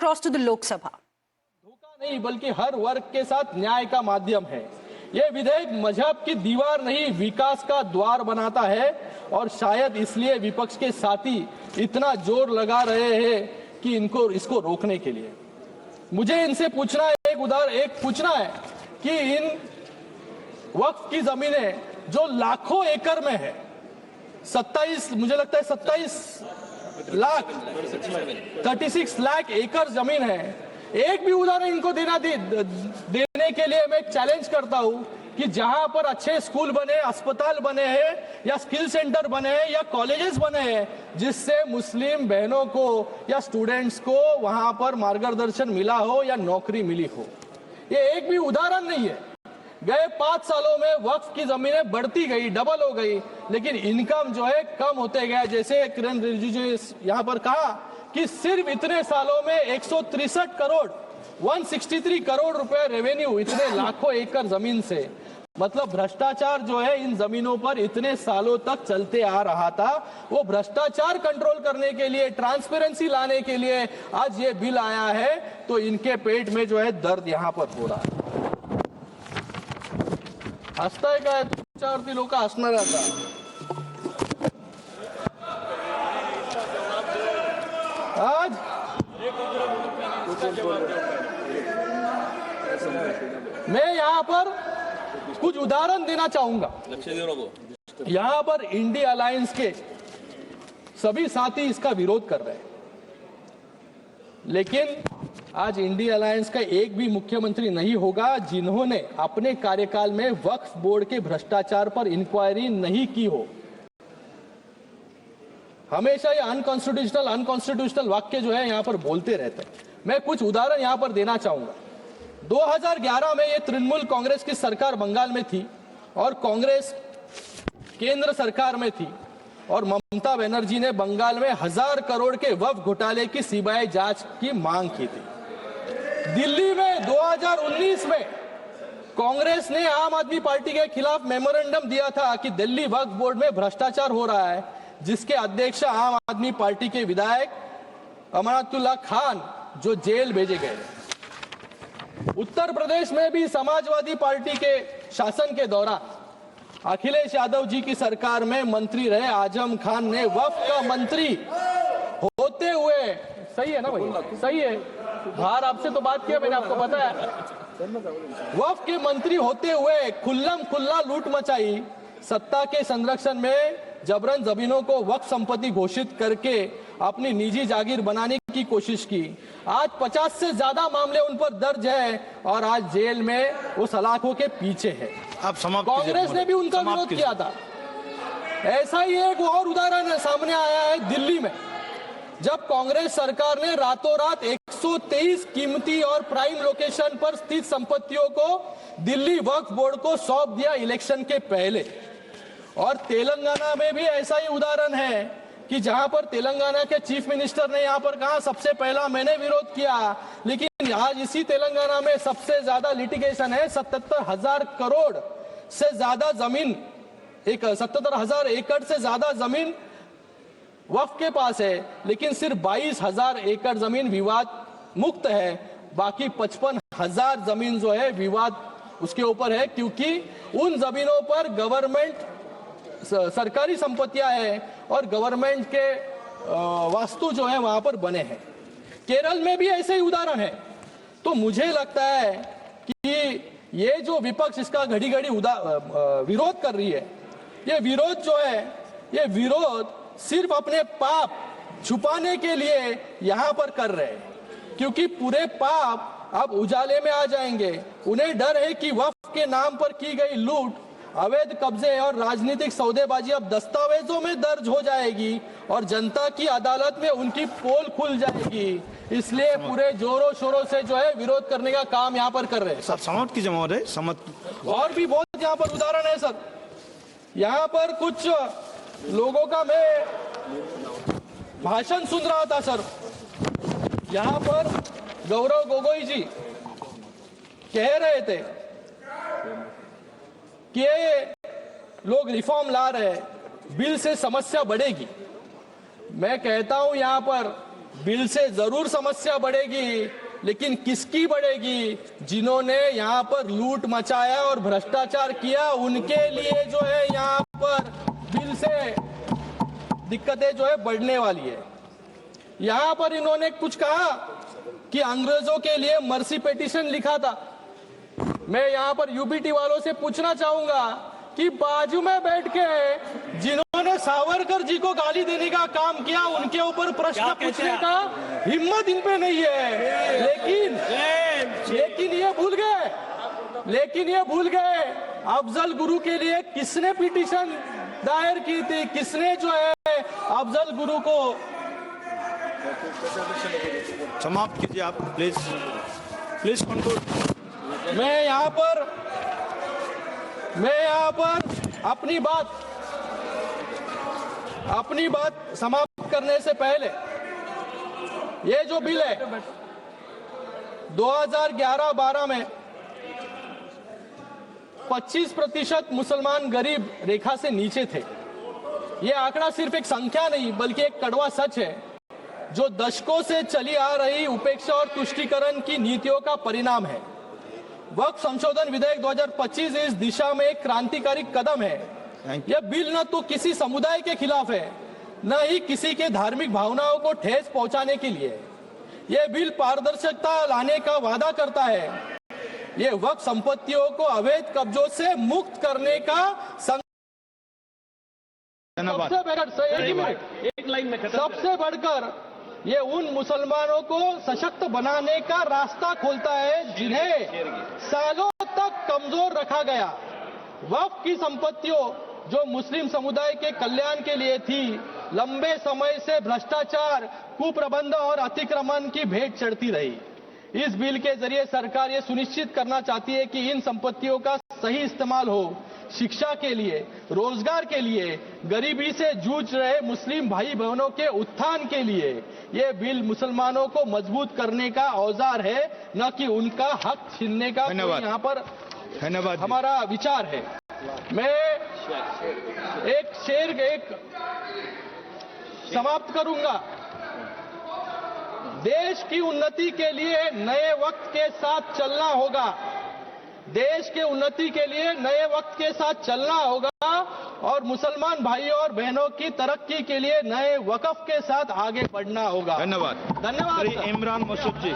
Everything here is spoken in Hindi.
across to the Lok Sabha. धोखा नहीं बल्कि हर वर्ग के साथ न्याय का माध्यम है। ये विधेयक मजहब की दीवार नहीं विकास का द्वार बनाता है और शायद इसलिए विपक्ष के साथी इतना जोर लगा रहे हैं कि इसको रोकने के लिए। मुझे इनसे पूछना है, एक पूछना है कि इन वक्फ की जमीनें जो लाखों एकड़ में है, 27 मुझे लगता है 36 लाख एकड़ जमीन है, एक भी उदाहरण इनको देने के लिए मैं चैलेंज करता हूं कि जहां पर अच्छे स्कूल बने, अस्पताल बने हैं या स्किल सेंटर बने हैं या कॉलेजेस बने हैं जिससे मुस्लिम बहनों को या स्टूडेंट्स को वहां पर मार्गदर्शन मिला हो या नौकरी मिली हो, ये एक भी उदाहरण नहीं है। गए 5 सालों में वक्फ की जमीनें बढ़ती गई, डबल हो गई, लेकिन इनकम जो है कम होते गया। जैसे किरण रिजिजू ने यहां पर कहा कि सिर्फ इतने सालों में 163 करोड़ रुपए रेवेन्यू, इतने लाखों एकड़ जमीन से, मतलब भ्रष्टाचार जो है इन जमीनों पर इतने सालों तक चलते आ रहा था। वो भ्रष्टाचार कंट्रोल करने के लिए, ट्रांसपेरेंसी लाने के लिए आज ये बिल आया है, तो इनके पेट में जो है दर्द यहां पर हो रहा है। हसताय काय तुमच्यावरती लोक हसणार आता। आज मैं यहां पर कुछ उदाहरण देना चाहूंगा। यहां पर इंडिया अलायंस के सभी साथी इसका विरोध कर रहे हैं, लेकिन आज इंडिया अलायंस का एक भी मुख्यमंत्री नहीं होगा जिन्होंने अपने कार्यकाल में वक्फ बोर्ड के भ्रष्टाचार पर इंक्वायरी नहीं की हो। हमेशा ये अनकॉन्स्टिट्यूशनल वाक्य जो है यहां पर बोलते रहते हैं। मैं कुछ उदाहरण यहां पर देना चाहूंगा। 2011 में ये तृणमूल कांग्रेस की सरकार बंगाल में थी और कांग्रेस केंद्र सरकार में थी और ममता बनर्जी ने बंगाल में 1000 करोड़ के वक्फ घोटाले की सीबीआई जांच की मांग की थी। दिल्ली में 2019 में कांग्रेस ने आम आदमी पार्टी के खिलाफ मेमोरेंडम दिया था कि दिल्ली वक्फ बोर्ड में भ्रष्टाचार हो रहा है, जिसके अध्यक्ष आम आदमी पार्टी के विधायक अमनातुल्लाह खान जो जेल भेजे गए। उत्तर प्रदेश में भी समाजवादी पार्टी के शासन के दौरान अखिलेश यादव जी की सरकार में मंत्री रहे आजम खान ने वक्फ का मंत्री होते हुए, सही है ना भाई, सही है, बाहर आपसे तो बात किया मैंने, आपको पता है, वक्फ के मंत्री होते हुए खुल्लम खुल्ला लूट मचाई, सत्ता के संरक्षण में जबरन जमीनों को वक्फ संपत्ति घोषित करके अपनी निजी जागीर बनाने की कोशिश की। आज 50 से ज्यादा मामले उन पर दर्ज है और आज जेल में वो सलाखों के पीछे है। कांग्रेस ने भी उनका विरोध किया था। ऐसा ही एक और उदाहरण सामने आया है दिल्ली में, जब कांग्रेस सरकार ने रातों रात 123 कीमती और प्राइम लोकेशन पर स्थित संपत्तियों को दिल्ली वक्फ बोर्ड को सौंप दिया इलेक्शन के पहले। और तेलंगाना में भी ऐसा ही उदाहरण है कि जहां पर तेलंगाना के चीफ मिनिस्टर ने यहां पर कहा सबसे पहला मैंने विरोध किया, लेकिन आज इसी तेलंगाना में सबसे ज्यादा लिटिगेशन है। 77,000 करोड़ से ज्यादा जमीन, 77,000 एकड़ से ज्यादा जमीन वक्फ के पास है, लेकिन सिर्फ 22,000 एकड़ जमीन विवाद मुक्त है। बाकी 55,000 जमीन जो है विवाद उसके ऊपर है, क्योंकि उन जमीनों पर गवर्नमेंट सरकारी संपत्तियां हैं और गवर्नमेंट के वास्तु जो है वहां पर बने हैं। केरल में भी ऐसे ही उदाहरण है। तो मुझे लगता है कि ये जो विपक्ष इसका घड़ी घड़ी विरोध कर रही है, ये विरोध जो है, ये विरोध सिर्फ अपने पाप छुपाने के लिए यहां पर कर रहे हैं, क्योंकि पूरे पाप अब उजाले में आ जाएंगे। उन्हें डर है कि वक्फ के नाम पर की गई लूट, अवैध कब्जे और राजनीतिक सौदेबाजी अब दस्तावेजों में दर्ज हो जाएगी और जनता की अदालत में उनकी पोल खुल जाएगी। इसलिए पूरे जोरों शोरों से जो है विरोध करने का काम यहाँ पर कर रहे हैं। सर समझ की जमात है, समझ और भी बहुत यहाँ पर उदाहरण है सर। यहाँ पर कुछ लोगों का मैं भाषण सुन रहा था सर। यहाँ पर गौरव गोगोई जी कह रहे थे कि लोग रिफॉर्म ला रहे हैं, बिल से समस्या बढ़ेगी। मैं कहता हूं यहां पर बिल से जरूर समस्या बढ़ेगी, लेकिन किसकी बढ़ेगी? जिन्होंने यहाँ पर लूट मचाया और भ्रष्टाचार किया, उनके लिए जो है यहाँ पर बिल से दिक्कतें जो है बढ़ने वाली है। यहाँ पर इन्होंने कुछ कहा कि अंग्रेजों के लिए मर्सी पिटीशन लिखा था। मैं यहाँ पर यूबीटी वालों से पूछना चाहूंगा कि बाजू में बैठ के जिन्होंने सावरकर जी को गाली देने का काम किया, उनके ऊपर प्रश्न पूछने का हिम्मत इन पे नहीं है। लेकिन ये भूल गए अफजल गुरु के लिए किसने पिटीशन दायर की थी, किसने जो है अफजल गुरु को समाप्त कीजिए आप, प्लीज कंक्लूड। मैं यहाँ पर अपनी बात समाप्त करने से पहले, ये जो बिल है 2011-12 में 25% मुसलमान गरीब रेखा से नीचे थे। ये आंकड़ा सिर्फ एक संख्या नहीं बल्कि एक कड़वा सच है, जो दशकों से चली आ रही उपेक्षा और तुष्टीकरण की नीतियों का परिणाम है। वक्फ संशोधन विधेयक 2025 इस दिशा में एक क्रांतिकारी कदम है। यह बिल न तो किसी समुदाय के खिलाफ है, न ही किसी के धार्मिक भावनाओं को ठेस पहुंचाने के लिए। यह बिल पारदर्शिता लाने का वादा करता है। यह वक्फ संपत्तियों को अवैध कब्जों से मुक्त करने का सबसे बढ़कर ये उन मुसलमानों को सशक्त बनाने का रास्ता खोलता है जिन्हें सालों तक कमजोर रखा गया। वक्फ की संपत्तियों जो मुस्लिम समुदाय के कल्याण के लिए थी, लंबे समय से भ्रष्टाचार, कुप्रबंध और अतिक्रमण की भेंट चढ़ती रही। इस बिल के जरिए सरकार ये सुनिश्चित करना चाहती है कि इन संपत्तियों का सही इस्तेमाल हो, शिक्षा के लिए, रोजगार के लिए, गरीबी से जूझ रहे मुस्लिम भाई बहनों के उत्थान के लिए। ये बिल मुसलमानों को मजबूत करने का औजार है, न कि उनका हक छीनने का। यहाँ पर धन्यवाद हमारा विचार है। मैं एक शेर समाप्त करूंगा। देश की उन्नति के लिए नए वक्त के साथ चलना होगा। देश के उन्नति के लिए नए वक्त के साथ चलना होगा और मुसलमान भाइयों और बहनों की तरक्की के लिए नए वक्फ के साथ आगे बढ़ना होगा। धन्यवाद। धन्यवाद। इमरान मसूद जी।